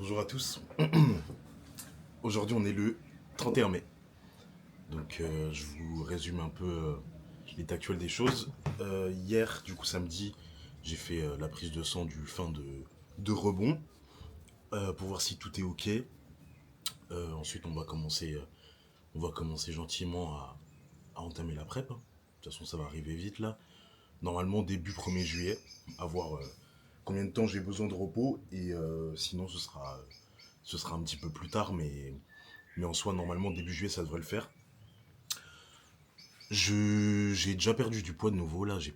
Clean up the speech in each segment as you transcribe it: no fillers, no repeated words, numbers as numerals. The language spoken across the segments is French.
Bonjour à tous. Aujourd'hui, on est le 31 mai. Donc, je vous résume un peu l'état actuel des choses. Hier, du coup, samedi, j'ai fait la prise de sang du fin de rebond pour voir si tout est OK. Ensuite, on va commencer gentiment à entamer la prep, hein. De toute façon, ça va arriver vite là. Normalement, début 1er juillet, à voir combien de temps j'ai besoin de repos. Et sinon, ce sera un petit peu plus tard, mais en soi, normalement, début juillet, ça devrait le faire. J'ai déjà perdu du poids de nouveau, là. J'ai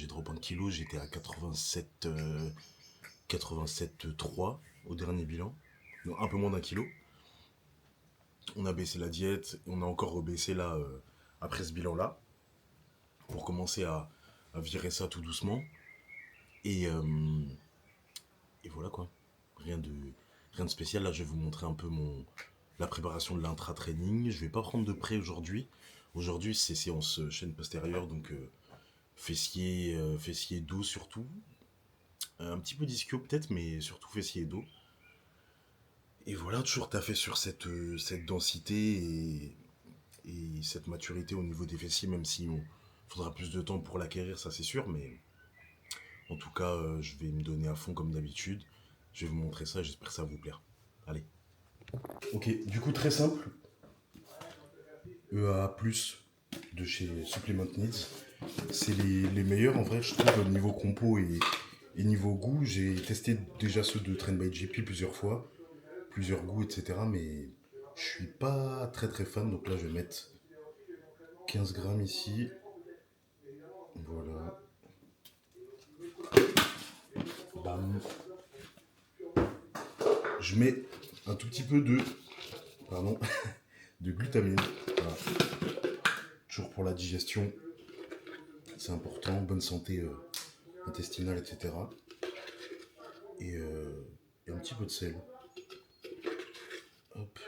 drop 1 kilo. J'étais à 87,3 au dernier bilan. Donc, un peu moins d'1 kilo. On a baissé la diète. On a encore rebaissé là, après ce bilan-là. Pour commencer à virer ça tout doucement. Et, euh, et voilà quoi. Rien de, rien de spécial. Là, je vais vous montrer un peu la préparation de l'intra-training. Je vais pas prendre de près aujourd'hui. Aujourd'hui, c'est séance chaîne postérieure, donc fessier, dos surtout. Un petit peu d'ischio peut-être, mais surtout fessier et dos. Et voilà, toujours taffer sur cette densité et cette maturité au niveau des fessiers, même si on faudra plus de temps pour l'acquérir, ça c'est sûr, mais en tout cas, je vais me donner à fond comme d'habitude. Je vais vous montrer ça, j'espère que ça va vous plaire. Allez. Ok, du coup très simple. EAA+, de chez Supplement Needs. C'est les meilleurs en vrai, je trouve, niveau compo et niveau goût. J'ai testé déjà ceux de Trend by JP plusieurs fois, plusieurs goûts, etc. Mais je suis pas très très fan, donc là je vais mettre 15 grammes ici. Voilà. Bam. Je mets un tout petit peu pardon, de glutamine. Voilà. Toujours pour la digestion, c'est important, bonne santé intestinale, etc. Et un petit peu de sel. Hop.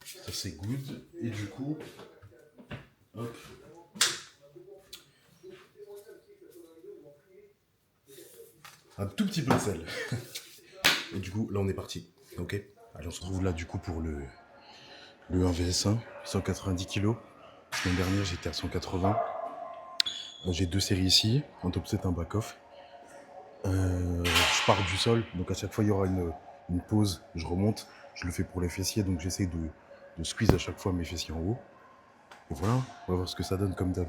Ça c'est good. Et du coup, hop. Un tout petit peu de sel. Et du coup, là on est parti. Ok. Allez, on se retrouve là du coup pour le 1 vs1, 190 kg. La semaine dernière j'étais à 180. J'ai deux séries ici, un top set, un back off. Je pars du sol, donc à chaque fois il y aura une pause, je remonte. Je le fais pour les fessiers, donc j'essaie de squeeze à chaque fois mes fessiers en haut. Et voilà, on va voir ce que ça donne comme d'hab.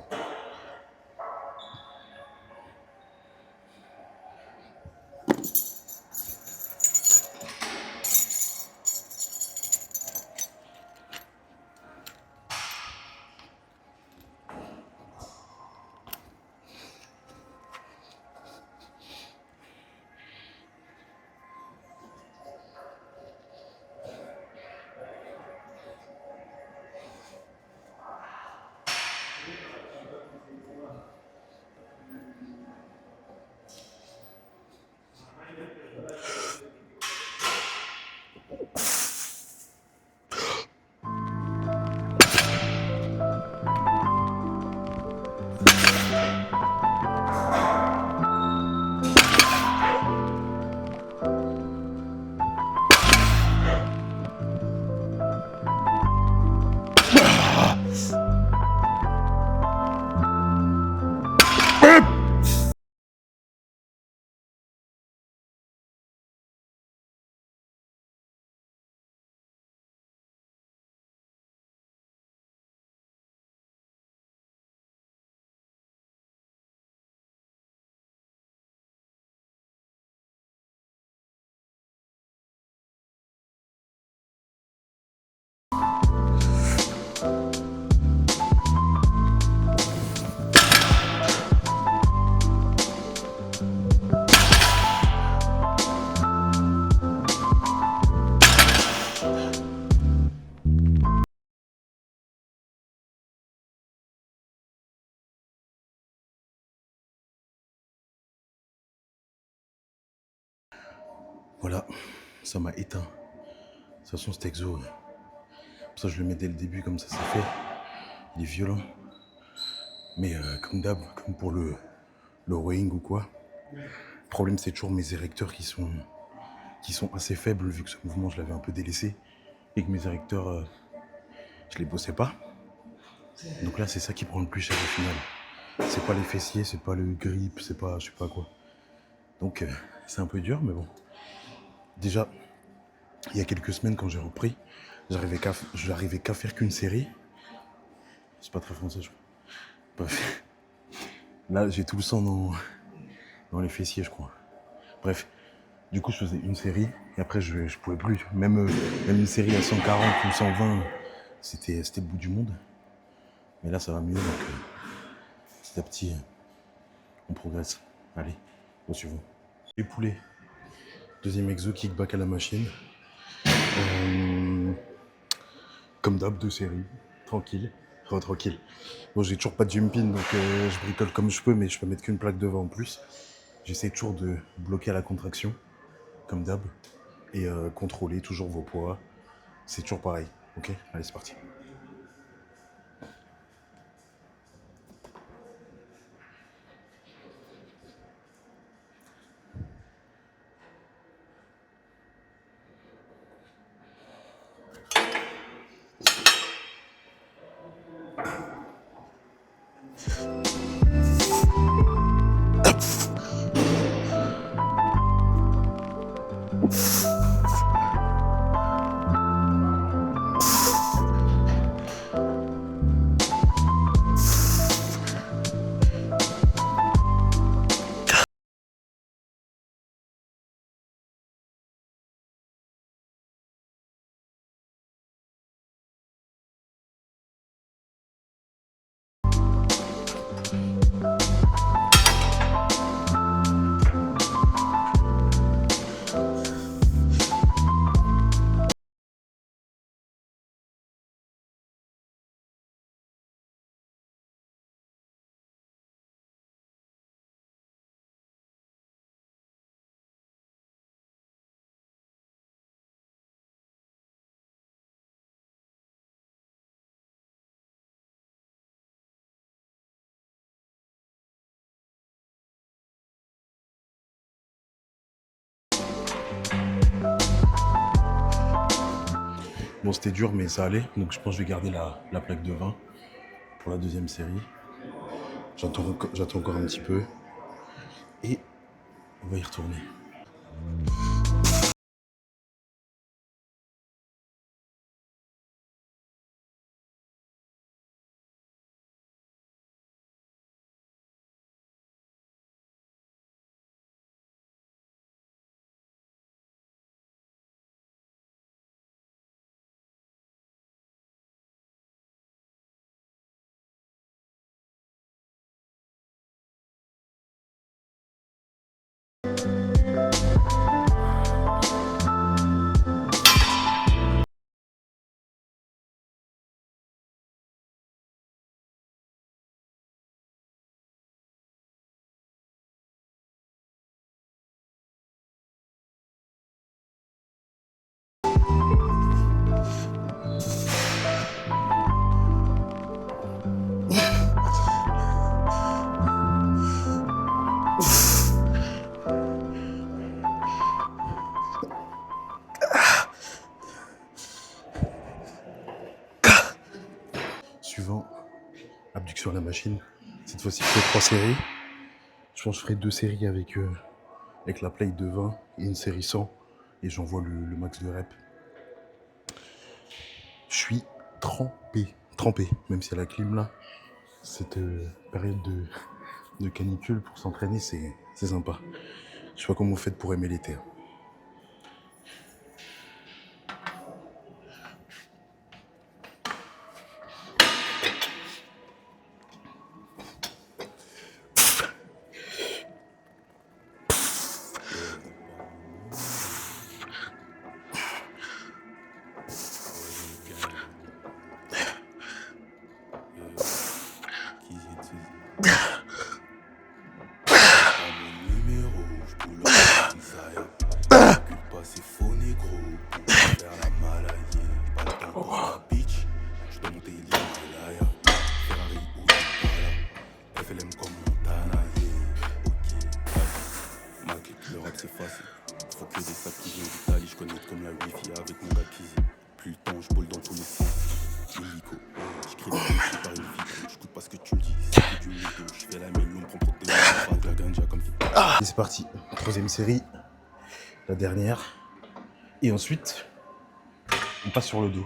Voilà, ça m'a éteint. De toute façon, cet exo, pour ça je le mets dès le début, comme ça c'est fait. Il est violent. Mais comme d'hab, comme pour le rowing ou quoi, le problème c'est toujours mes érecteurs qui sont qui sont assez faibles vu que ce mouvement je l'avais un peu délaissé et que mes érecteurs, je les bossais pas. Donc là, c'est ça qui prend le plus cher au final. C'est pas les fessiers, c'est pas le grip, c'est pas je sais pas quoi. Donc c'est un peu dur, mais bon. Déjà, il y a quelques semaines quand j'ai repris, j'arrivais qu'à faire qu'une série. C'est pas très français, je crois. Bref. Là, j'ai tout le sang dans les fessiers, je crois. Bref. Du coup, je faisais une série et après, je pouvais plus. Même une série à 140 ou 120, c'était le bout du monde. Mais là, ça va mieux, donc petit à petit, on progresse. Allez, au suivant. Les poulets. Deuxième exo, kickback à la machine. Comme d'hab, deux séries. Tranquille. Oh, tranquille. Bon, j'ai toujours pas de jump in, donc je bricole comme je peux, mais je peux mettre qu'une plaque devant en plus. J'essaie toujours de bloquer à la contraction, comme d'hab. Et contrôler toujours vos poids. C'est toujours pareil. Ok, allez, c'est parti. Bon, c'était dur, mais ça allait. Donc, je pense que je vais garder la plaque de 20 pour la deuxième série. J'attends encore un petit peu. Et on va y retourner. Suivant, abduction à la machine. Cette fois-ci, je fais 3 séries. Je pense que je ferai 2 séries avec la plate de 20 et une série 100. Et j'envoie le max de rep. Je suis trempé, même si à la clim là, cette période de canicule pour s'entraîner, c'est sympa. Je sais pas comment vous faites pour aimer l'été. C'est facile, faut que des sacs qui viennent Et c'est parti, troisième série, la dernière. Et ensuite, on passe sur le dos.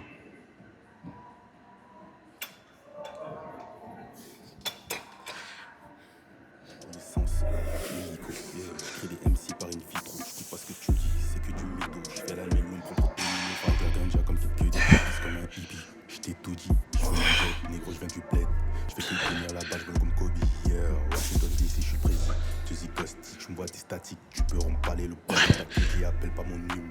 Tu peux remballer le bas de ta clé, appelle pas mon numéro.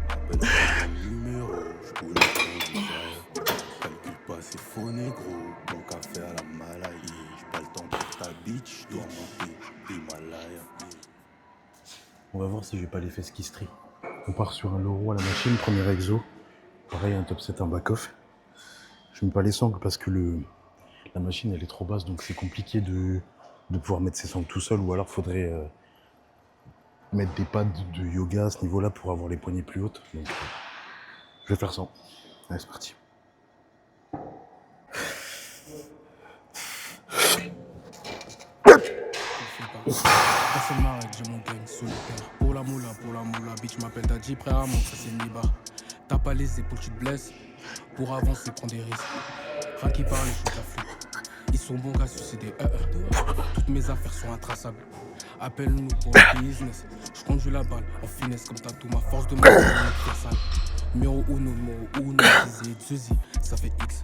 Appelle pas mon numéro, je peux le prendre. Calcule pas, c'est faux négro. Mon café à la malaye. J'ai pas le temps pour ta bitch, je dois monter l'Himalaya. On va voir si j'ai pas les fesses qui strient. On part sur un Loro à la machine, premier exo. Pareil, un top 7, un back-off. Je mets pas les sangles parce que la machine elle est trop basse, donc c'est compliqué de pouvoir mettre ses sangles tout seul, ou alors faudrait mettre des pads de yoga à ce niveau-là pour avoir les poignées plus hautes. Donc je vais faire ça. Allez, c'est parti. Personne m'arrête, j'ai mon gang solitaire. Pour la moula, bitch m'appelle Dadji, prêt à montrer ses nibards. T'as pas les épaules, tu te blesses. Pour avancer, prends des risques. Raki parle, je joue de la flûte. Ils sont bons qu'à suicider. Toutes mes affaires sont intraçables. Appelle-nous pour le business. Je conduis la balle en finesse comme t'as tout. Ma force de ma sale. Numéro uno, Dizzy, Zuzi, ça fait X.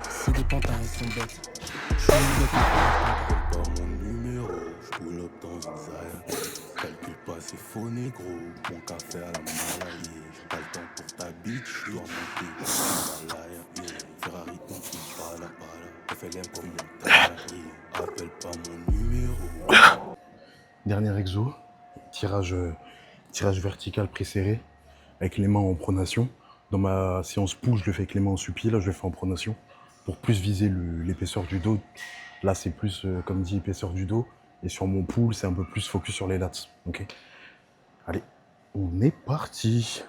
C'est des pantins, ils sont bêtes. Je suis une bête. Pas mon numéro, je pull up dans une zaïre. Calcule pas, c'est faux négro. Mon café à la malaye. J'ai pas le temps pour ta bitch, je dois monter l'Himalaya. Ferrari, on finit pas la pala. FLM comme mon taille. Appelle pas mon numéro. Dernier exo, tirage vertical pré-serré, avec les mains en pronation. Dans ma séance pull, je le fais avec les mains en suppi, là je le fais en pronation, pour plus viser l'épaisseur du dos. Là c'est plus, comme dit, épaisseur du dos, et sur mon pull, c'est un peu plus focus sur les lats. Ok. Allez, on est parti.